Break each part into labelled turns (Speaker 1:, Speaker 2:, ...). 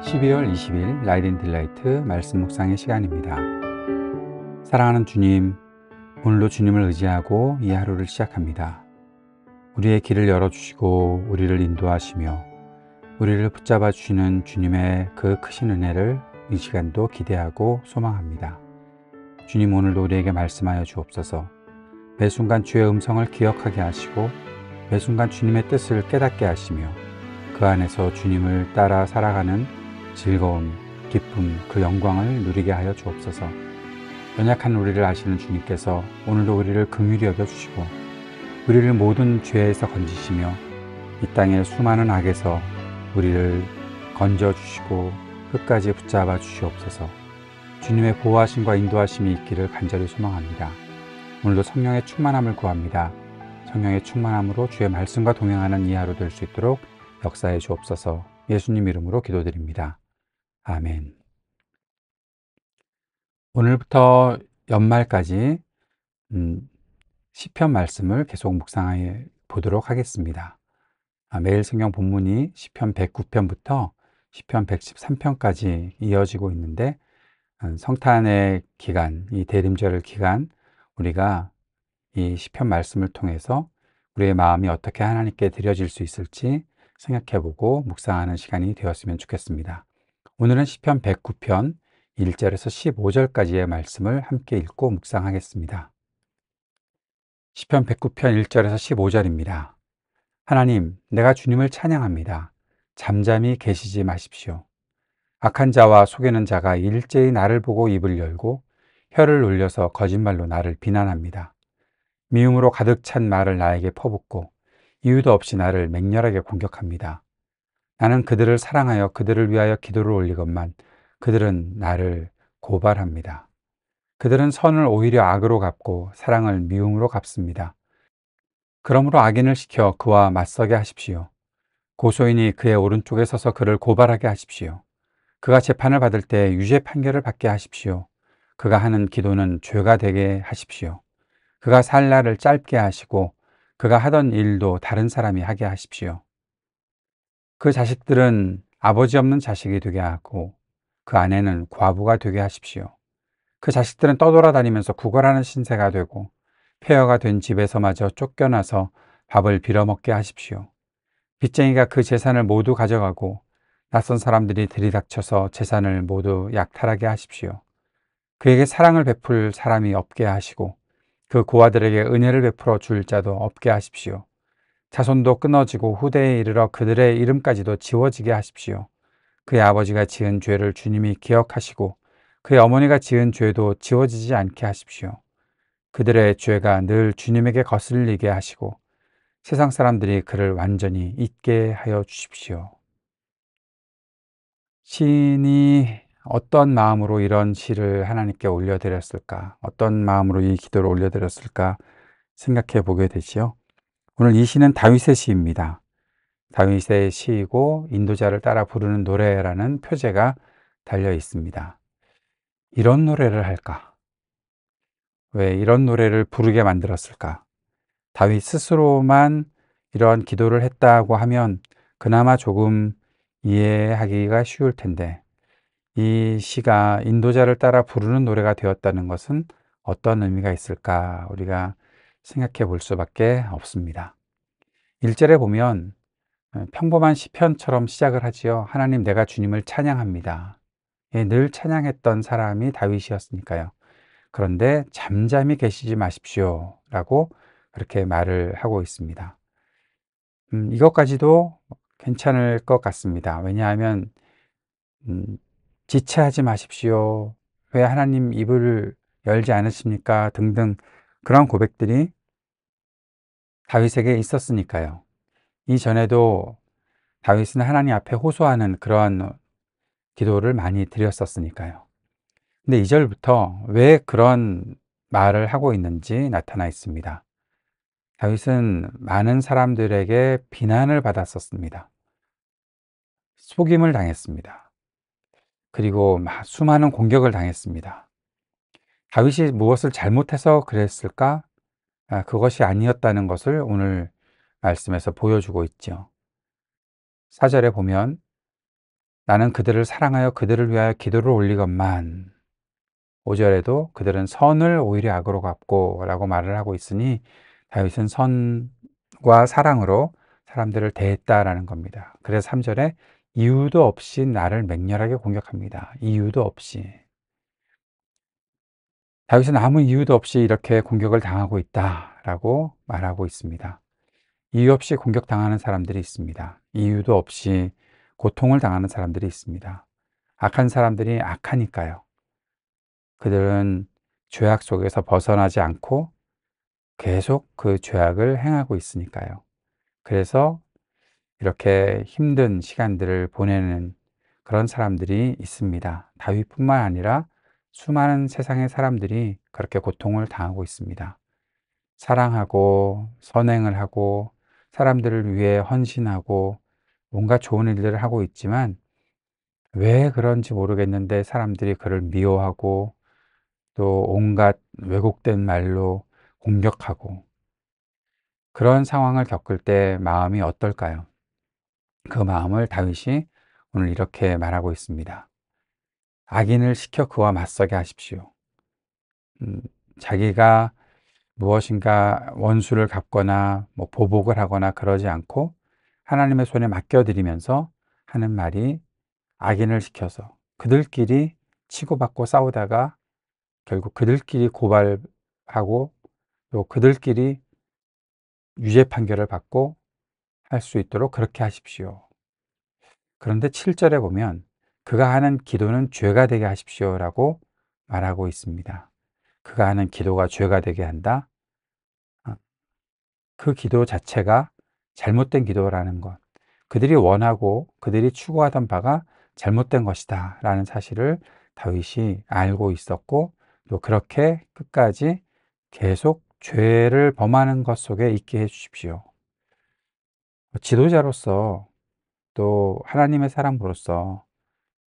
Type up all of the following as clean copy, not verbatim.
Speaker 1: 12월 20일 라이딩 딜라이트 말씀 묵상의 시간입니다. 사랑하는 주님, 오늘도 주님을 의지하고 이 하루를 시작합니다. 우리의 길을 열어주시고 우리를 인도하시며 우리를 붙잡아 주시는 주님의 그 크신 은혜를 이 시간도 기대하고 소망합니다. 주님, 오늘도 우리에게 말씀하여 주옵소서. 매 순간 주의 음성을 기억하게 하시고 매 순간 주님의 뜻을 깨닫게 하시며 그 안에서 주님을 따라 살아가는 즐거움, 기쁨, 그 영광을 누리게 하여 주옵소서. 연약한 우리를 아시는 주님께서 오늘도 우리를 긍휼히 여겨주시고 우리를 모든 죄에서 건지시며 이 땅의 수많은 악에서 우리를 건져주시고 끝까지 붙잡아 주시옵소서. 주님의 보호하심과 인도하심이 있기를 간절히 소망합니다. 오늘도 성령의 충만함을 구합니다. 성령의 충만함으로 주의 말씀과 동행하는 이 하루 될 수 있도록 역사해 주옵소서. 예수님 이름으로 기도드립니다. 아멘. 오늘부터 연말까지 시편 말씀을 계속 묵상해 보도록 하겠습니다. 매일 성경 본문이 시편 109편부터 시편 113편까지 이어지고 있는데 성탄의 기간, 이 대림절 기간 우리가 이 시편 말씀을 통해서 우리의 마음이 어떻게 하나님께 드려질 수 있을지 생각해보고 묵상하는 시간이 되었으면 좋겠습니다. 오늘은 시편 109편 1절에서 15절까지의 말씀을 함께 읽고 묵상하겠습니다. 시편 109편 1절에서 15절입니다. 하나님, 내가 주님을 찬양합니다. 잠잠히 계시지 마십시오. 악한 자와 속이는 자가 일제히 나를 보고 입을 열고 혀를 놀려서 거짓말로 나를 비난합니다. 미움으로 가득 찬 말을 나에게 퍼붓고 이유도 없이 나를 맹렬하게 공격합니다. 나는 그들을 사랑하여 그들을 위하여 기도를 올리건만 그들은 나를 고발합니다. 그들은 선을 오히려 악으로 갚고 사랑을 미움으로 갚습니다. 그러므로 악인을 시켜 그와 맞서게 하십시오. 고소인이 그의 오른쪽에 서서 그를 고발하게 하십시오. 그가 재판을 받을 때 유죄 판결을 받게 하십시오. 그가 하는 기도는 죄가 되게 하십시오. 그가 살 날을 짧게 하시고 그가 하던 일도 다른 사람이 하게 하십시오. 그 자식들은 아버지 없는 자식이 되게 하고 그 아내는 과부가 되게 하십시오. 그 자식들은 떠돌아다니면서 구걸하는 신세가 되고 폐허가 된 집에서마저 쫓겨나서 밥을 빌어먹게 하십시오. 빚쟁이가 그 재산을 모두 가져가고 낯선 사람들이 들이닥쳐서 재산을 모두 약탈하게 하십시오. 그에게 사랑을 베풀 사람이 없게 하시고 그 고아들에게 은혜를 베풀어 줄 자도 없게 하십시오. 자손도 끊어지고 후대에 이르러 그들의 이름까지도 지워지게 하십시오. 그의 아버지가 지은 죄를 주님이 기억하시고 그의 어머니가 지은 죄도 지워지지 않게 하십시오. 그들의 죄가 늘 주님에게 거슬리게 하시고 세상 사람들이 그를 완전히 잊게 하여 주십시오. 시인이 어떤 마음으로 이런 시를 하나님께 올려드렸을까? 어떤 마음으로 이 기도를 올려드렸을까? 생각해 보게 되지요. 오늘 이 시는 다윗의 시입니다. 다윗의 시이고 인도자를 따라 부르는 노래라는 표제가 달려 있습니다. 이런 노래를 할까? 왜 이런 노래를 부르게 만들었을까? 다윗 스스로만 이런 기도를 했다고 하면 그나마 조금 이해하기가 쉬울 텐데 이 시가 인도자를 따라 부르는 노래가 되었다는 것은 어떤 의미가 있을까? 우리가 생각해 볼 수밖에 없습니다. 1절에 보면 평범한 시편처럼 시작을 하지요. 하나님, 내가 주님을 찬양합니다. 예, 늘 찬양했던 사람이 다윗이었으니까요. 그런데 잠잠히 계시지 마십시오 라고 그렇게 말을 하고 있습니다. 이것까지도 괜찮을 것 같습니다. 왜냐하면 지체하지 마십시오. 왜 하나님 입을 열지 않으십니까? 등등 그런 고백들이 다윗에게 있었으니까요. 이전에도 다윗은 하나님 앞에 호소하는 그러한 기도를 많이 드렸었으니까요. 근데 2절부터 왜 그런 말을 하고 있는지 나타나 있습니다. 다윗은 많은 사람들에게 비난을 받았었습니다. 속임을 당했습니다. 그리고 수많은 공격을 당했습니다. 다윗이 무엇을 잘못해서 그랬을까? 그것이 아니었다는 것을 오늘 말씀에서 보여주고 있죠. 4절에 보면 나는 그들을 사랑하여 그들을 위하여 기도를 올리건만 5절에도 그들은 선을 오히려 악으로 갚고 라고 말을 하고 있으니 다윗은 선과 사랑으로 사람들을 대했다라는 겁니다. 그래서 3절에 이유도 없이 나를 맹렬하게 공격합니다. 이유도 없이. 다윗은 아무 이유도 없이 이렇게 공격을 당하고 있다라고 말하고 있습니다. 이유 없이 공격당하는 사람들이 있습니다. 이유도 없이 고통을 당하는 사람들이 있습니다. 악한 사람들이 악하니까요. 그들은 죄악 속에서 벗어나지 않고 계속 그 죄악을 행하고 있으니까요. 그래서 이렇게 힘든 시간들을 보내는 그런 사람들이 있습니다. 다윗뿐만 아니라 수많은 세상의 사람들이 그렇게 고통을 당하고 있습니다. 사랑하고 선행을 하고 사람들을 위해 헌신하고 뭔가 좋은 일들을 하고 있지만 왜 그런지 모르겠는데 사람들이 그를 미워하고 또 온갖 왜곡된 말로 공격하고 그런 상황을 겪을 때 마음이 어떨까요? 그 마음을 다윗이 오늘 이렇게 말하고 있습니다. 악인을 시켜 그와 맞서게 하십시오. 음, 자기가 무엇인가 원수를 갚거나 뭐 보복을 하거나 그러지 않고 하나님의 손에 맡겨드리면서 하는 말이 악인을 시켜서 그들끼리 치고받고 싸우다가 결국 그들끼리 고발하고 또 그들끼리 유죄 판결을 받고 할 수 있도록 그렇게 하십시오. 그런데 7절에 보면 그가 하는 기도는 죄가 되게 하십시오라고 말하고 있습니다. 그가 하는 기도가 죄가 되게 한다. 그 기도 자체가 잘못된 기도라는 것. 그들이 원하고 그들이 추구하던 바가 잘못된 것이다 라는 사실을 다윗이 알고 있었고 또 그렇게 끝까지 계속 죄를 범하는 것 속에 있게 해 주십시오. 지도자로서 또 하나님의 사람으로서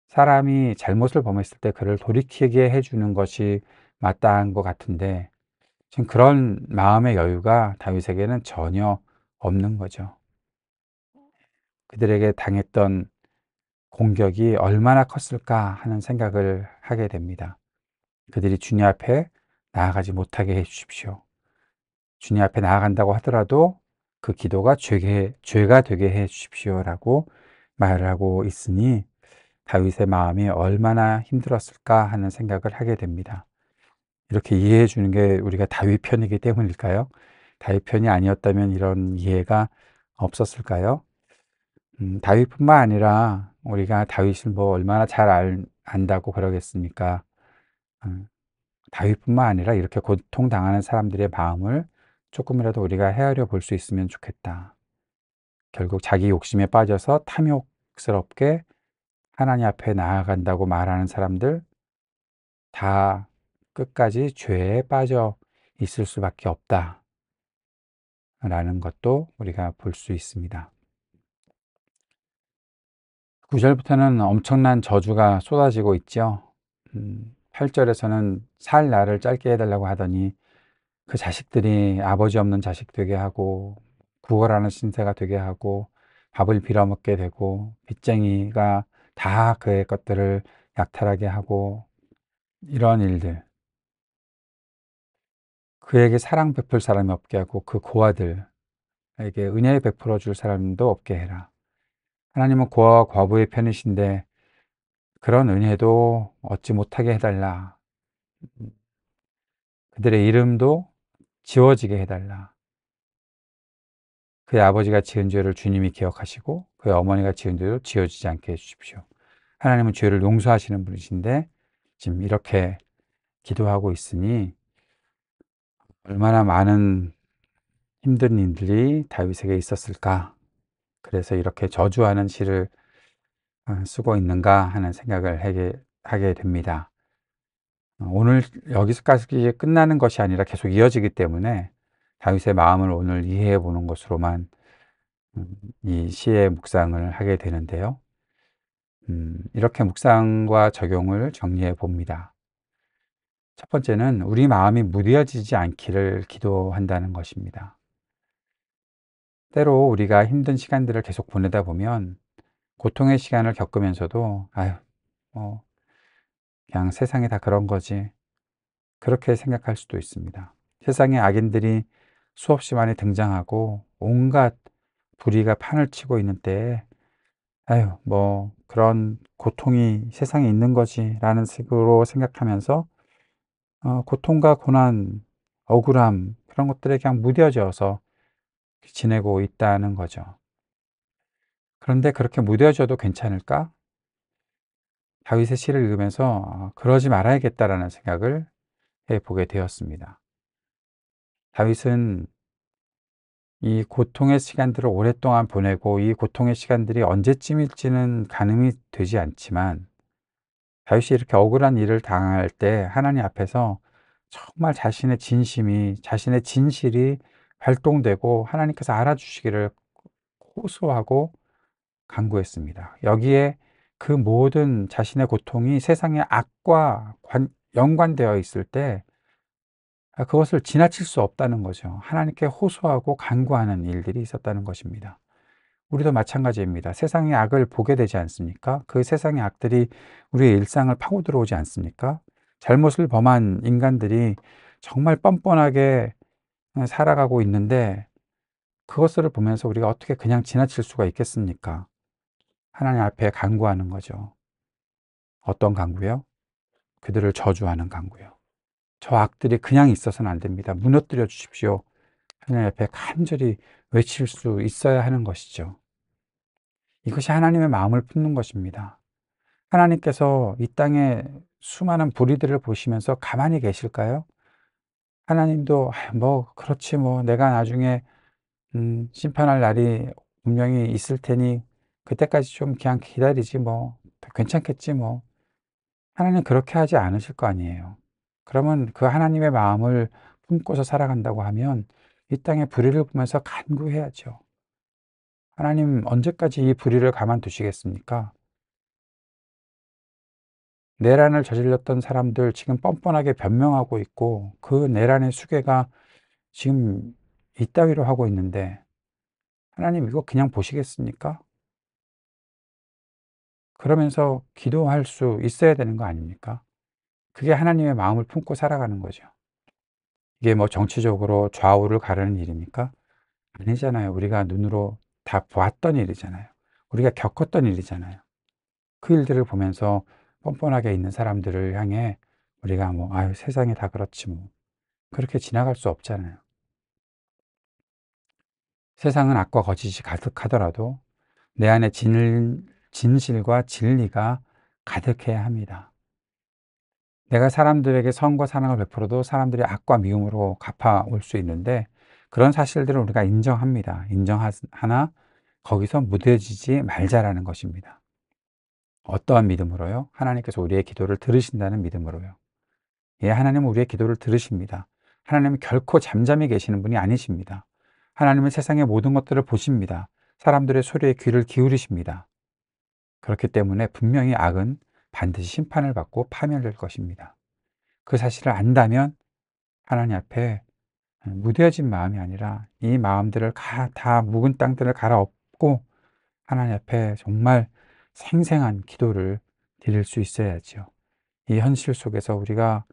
Speaker 1: 사람이 잘못을 범했을 때 그를 돌이키게 해주는 것이 마땅한 것 같은데 지금 그런 마음의 여유가 다윗에게는 전혀 없는 거죠. 그들에게 당했던 공격이 얼마나 컸을까 하는 생각을 하게 됩니다. 그들이 주님 앞에 나아가지 못하게 해 주십시오. 주님 앞에 나아간다고 하더라도 그 기도가 죄가 되게 해 주십시오라고 말을 하고 있으니 다윗의 마음이 얼마나 힘들었을까 하는 생각을 하게 됩니다. 이렇게 이해해 주는 게 우리가 다윗 편이기 때문일까요? 다윗 편이 아니었다면 이런 이해가 없었을까요? 다윗뿐만 아니라 우리가 다윗을 뭐 얼마나 안다고 그러겠습니까? 음, 다윗뿐만 아니라 이렇게 고통당하는 사람들의 마음을 조금이라도 우리가 헤아려 볼 수 있으면 좋겠다. 결국 자기 욕심에 빠져서 탐욕스럽게 하나님 앞에 나아간다고 말하는 사람들 다 끝까지 죄에 빠져 있을 수밖에 없다라는 것도 우리가 볼 수 있습니다. 9절부터는 엄청난 저주가 쏟아지고 있죠. 8절에서는 살 날을 짧게 해달라고 하더니 그 자식들이 아버지 없는 자식 되게 하고 구걸하는 신세가 되게 하고 밥을 빌어먹게 되고 빚쟁이가 다 그의 것들을 약탈하게 하고 이런 일들 그에게 사랑 베풀 사람이 없게 하고 그 고아들에게 은혜 베풀어 줄 사람도 없게 해라. 하나님은 고아와 과부의 편이신데 그런 은혜도 얻지 못하게 해달라. 그들의 이름도 지워지게 해달라. 그의 아버지가 지은 죄를 주님이 기억하시고 그의 어머니가 지은 죄도 지어지지 않게 해주십시오. 하나님은 죄를 용서하시는 분이신데 지금 이렇게 기도하고 있으니 얼마나 많은 힘든 일들이 다윗에게 있었을까. 그래서 이렇게 저주하는 시를 쓰고 있는가 하는 생각을 하게 됩니다. 오늘 여기서까지 끝나는 것이 아니라 계속 이어지기 때문에 다윗의 마음을 오늘 이해해 보는 것으로만 이 시의 묵상을 하게 되는데요. 이렇게 묵상과 적용을 정리해 봅니다. 첫 번째는 우리 마음이 무뎌지지 않기를 기도한다는 것입니다. 때로 우리가 힘든 시간들을 계속 보내다 보면 고통의 시간을 겪으면서도 아유 뭐 그냥 세상이 다 그런 거지, 그렇게 생각할 수도 있습니다. 세상에 악인들이 수없이 많이 등장하고 온갖 불의가 판을 치고 있는 때에 아유 뭐 그런 고통이 세상에 있는 거지라는 식으로 생각하면서 고통과 고난, 억울함, 그런 것들에 그냥 무뎌져서 지내고 있다는 거죠. 그런데 그렇게 무뎌져도 괜찮을까? 다윗의 시를 읽으면서 '그러지 말아야겠다.'라는 생각을 해 보게 되었습니다. 다윗은 이 고통의 시간들을 오랫동안 보내고 이 고통의 시간들이 언제쯤일지는 가늠이 되지 않지만, 다윗이 이렇게 억울한 일을 당할 때 하나님 앞에서 정말 자신의 진심이, 자신의 진실이 발동되고 하나님께서 알아주시기를 호소하고 간구했습니다. 여기에 그 모든 자신의 고통이 세상의 악과 연관되어 있을 때 그것을 지나칠 수 없다는 거죠. 하나님께 호소하고 간구하는 일들이 있었다는 것입니다. 우리도 마찬가지입니다. 세상의 악을 보게 되지 않습니까? 그 세상의 악들이 우리의 일상을 파고 들어오지 않습니까? 잘못을 범한 인간들이 정말 뻔뻔하게 살아가고 있는데 그것을 보면서 우리가 어떻게 그냥 지나칠 수가 있겠습니까? 하나님 앞에 간구하는 거죠. 어떤 간구요? 그들을 저주하는 간구요. 저 악들이 그냥 있어서는 안 됩니다. 무너뜨려 주십시오. 하나님 앞에 간절히 외칠 수 있어야 하는 것이죠. 이것이 하나님의 마음을 품는 것입니다. 하나님께서 이 땅에 수많은 불의들을 보시면서 가만히 계실까요? 하나님도 뭐 그렇지 뭐 내가 나중에 심판할 날이 분명히 있을 테니 그때까지 좀 그냥 기다리지 뭐 괜찮겠지 뭐. 하나님 그렇게 하지 않으실 거 아니에요. 그러면 그 하나님의 마음을 품고서 살아간다고 하면 이 땅의 불의를 보면서 간구해야죠. 하나님 언제까지 이 불의를 가만두시겠습니까? 내란을 저질렀던 사람들 지금 뻔뻔하게 변명하고 있고 그 내란의 수괴가 지금 이따위로 하고 있는데 하나님 이거 그냥 보시겠습니까? 그러면서 기도할 수 있어야 되는 거 아닙니까? 그게 하나님의 마음을 품고 살아가는 거죠. 이게 뭐 정치적으로 좌우를 가르는 일입니까? 아니잖아요. 우리가 눈으로 다 보았던 일이잖아요. 우리가 겪었던 일이잖아요. 그 일들을 보면서 뻔뻔하게 있는 사람들을 향해 우리가 뭐 아유 세상이 다 그렇지 뭐 그렇게 지나갈 수 없잖아요. 세상은 악과 거짓이 가득하더라도 내 안에 진실과 진리가 가득해야 합니다. 내가 사람들에게 선과 사랑을 베풀어도 사람들이 악과 미움으로 갚아올 수 있는데 그런 사실들을 우리가 인정합니다. 인정하나 거기서 무뎌지지 말자라는 것입니다. 어떠한 믿음으로요? 하나님께서 우리의 기도를 들으신다는 믿음으로요. 예, 하나님은 우리의 기도를 들으십니다. 하나님은 결코 잠잠히 계시는 분이 아니십니다. 하나님은 세상의 모든 것들을 보십니다. 사람들의 소리에 귀를 기울이십니다. 그렇기 때문에 분명히 악은 반드시 심판을 받고 파멸될 것입니다. 그 사실을 안다면 하나님 앞에 무뎌진 마음이 아니라 이 마음들을 다 묵은 땅들을 갈아엎고 하나님 앞에 정말 생생한 기도를 드릴 수 있어야죠. 이 현실 속에서 우리가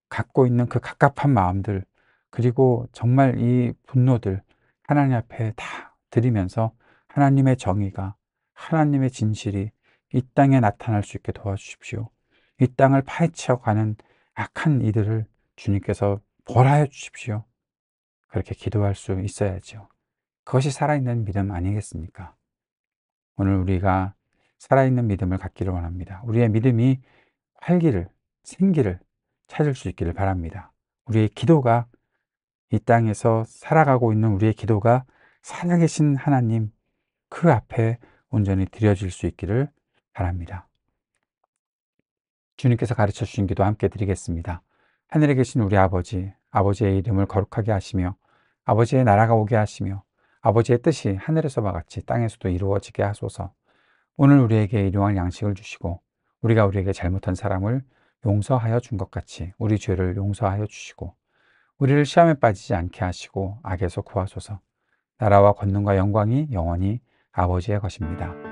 Speaker 1: 갖고 있는 그 갑갑한 마음들, 그리고 정말 이 분노들 하나님 앞에 다 드리면서 하나님의 정의가, 하나님의 진실이 이 땅에 나타날 수 있게 도와주십시오. 이 땅을 파헤쳐 가는 악한 이들을 주님께서 벌하여 주십시오. 그렇게 기도할 수 있어야죠. 그것이 살아있는 믿음 아니겠습니까? 오늘 우리가 살아있는 믿음을 갖기를 원합니다. 우리의 믿음이 활기를, 생기를 찾을 수 있기를 바랍니다. 우리의 기도가, 이 땅에서 살아가고 있는 우리의 기도가 살아계신 하나님 그 앞에 온전히 드려질 수 있기를 바랍니다. 주님께서 가르쳐 주신 기도 함께 드리겠습니다. 하늘에 계신 우리 아버지, 아버지의 이름을 거룩하게 하시며 아버지의 나라가 오게 하시며 아버지의 뜻이 하늘에서와 같이 땅에서도 이루어지게 하소서. 오늘 우리에게 일용할 양식을 주시고 우리가 우리에게 잘못한 사람을 용서하여 준 것 같이 우리 죄를 용서하여 주시고 우리를 시험에 빠지지 않게 하시고 악에서 구하소서. 나라와 권능과 영광이 영원히 아버지의 것입니다.